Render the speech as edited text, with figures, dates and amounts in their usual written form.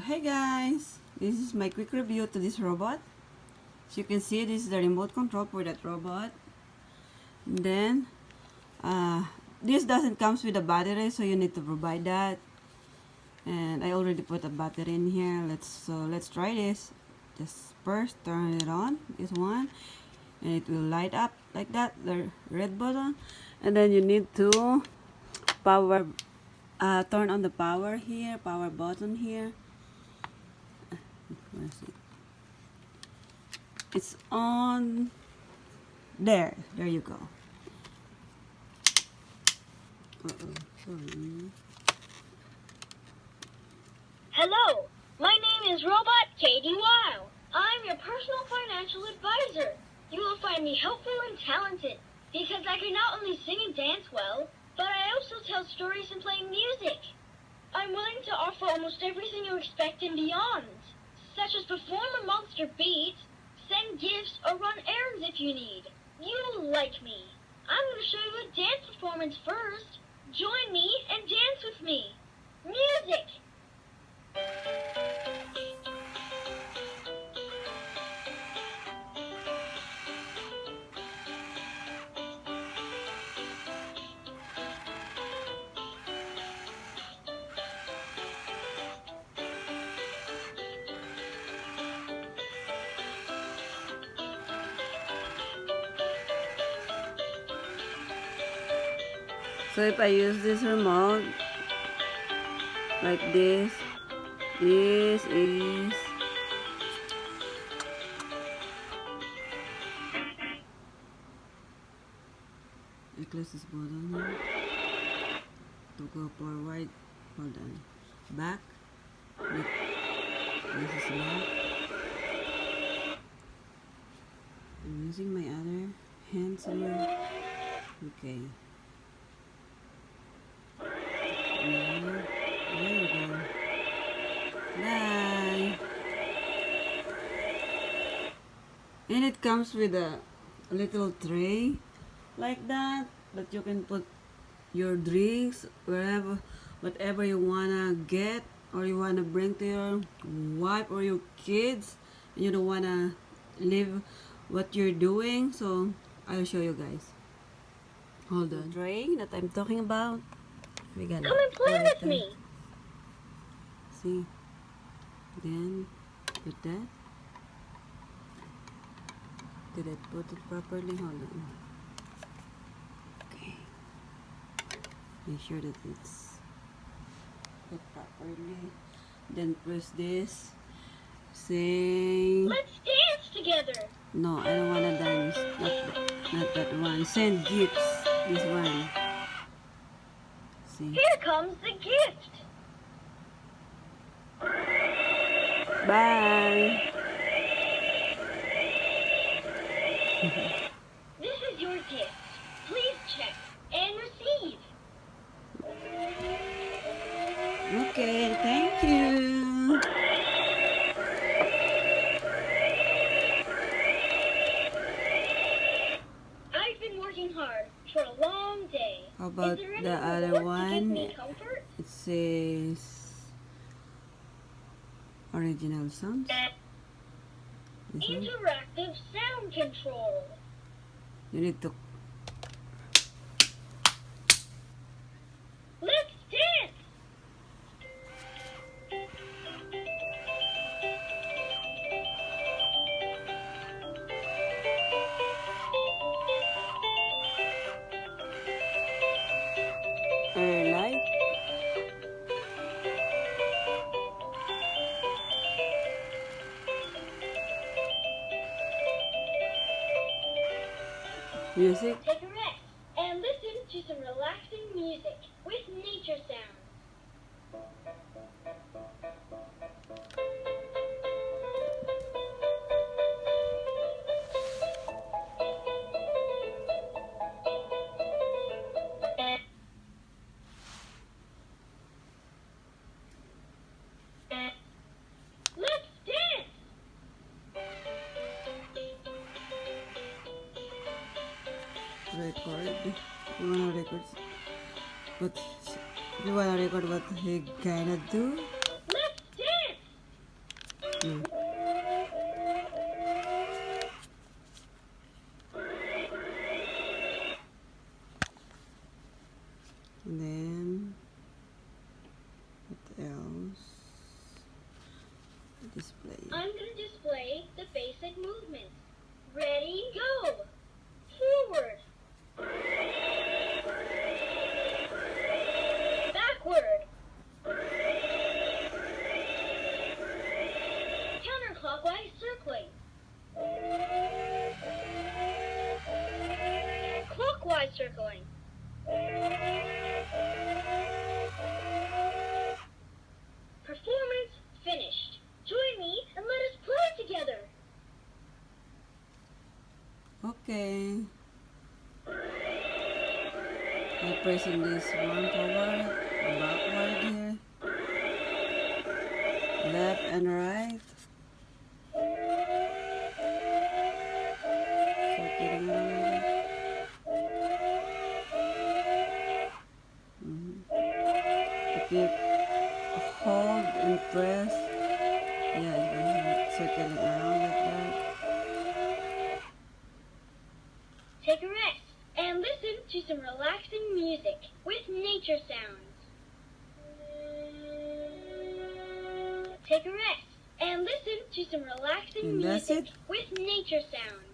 Hey guys, this is my quick review to this robot. As you can see, this is the remote control for that robot. And then this doesn't comes with a battery, so you need to provide that. And I already put a battery in here. Let's try this. Just first turn it on, this one, and it will light up like that, the red button. And then you need to power turn on the power here, power button here. Where is it? It's on there. There you go. Sorry. Hello, my name is Robot Katie Weil. I'm your personal financial advisor. You will find me helpful and talented because I can not only sing and dance well, but I also tell stories and play music. I'm willing to offer almost everything you expect and beyond, such as perform a monster beat, send gifts, or run errands if you need. You'll like me. I'm going to show you a dance performance first. Join me and dance with me. Music! So if I use this remote like this is I close this button here to go forward. Hold on. Back. This is back. I'm using my other hands here. Okay. There you go. Bye. And it comes with a little tray like that you can put your drinks wherever, whatever you wanna get or you wanna bring to your wife or your kids. And you don't wanna leave what you're doing, so I'll show you guys. Hold on. The tray that I'm talking about. We gotta Come and play with me. See, then put that. Did I put it properly? Hold on. Okay. Make sure that it's put properly. Then press this. Say. Let's dance together. No, I don't wanna dance. Not that one. Send gifts. This one. See. Here comes the gift. Bye. This is your gift. Please check and receive. Okay, thank you. I've been working hard for a long day. How about Is there any the other reward to give one? me comfort? It says original sounds. This one. Interactive sound control. You need to. Let's dance. Light. Music. Take a rest and listen to some relaxing music with nature sounds. Let's dance. Record. You wanna record? What? You wanna record what he gonna do? Let's dance. Mm. And then what else? Display. I'm going to display the basic movements. Ready, go! Forward. Backward. Counterclockwise circling. Clockwise circling. Performance finished. Join me and let us play together. Okay. I'm pressing this one forward, backward here, left and right. Circling around it. If you hold and press, yeah, you can circling around like that. Take a rest and listen to some relaxing music with nature sounds. Take a rest and listen to some relaxing And that's music it. with nature sounds.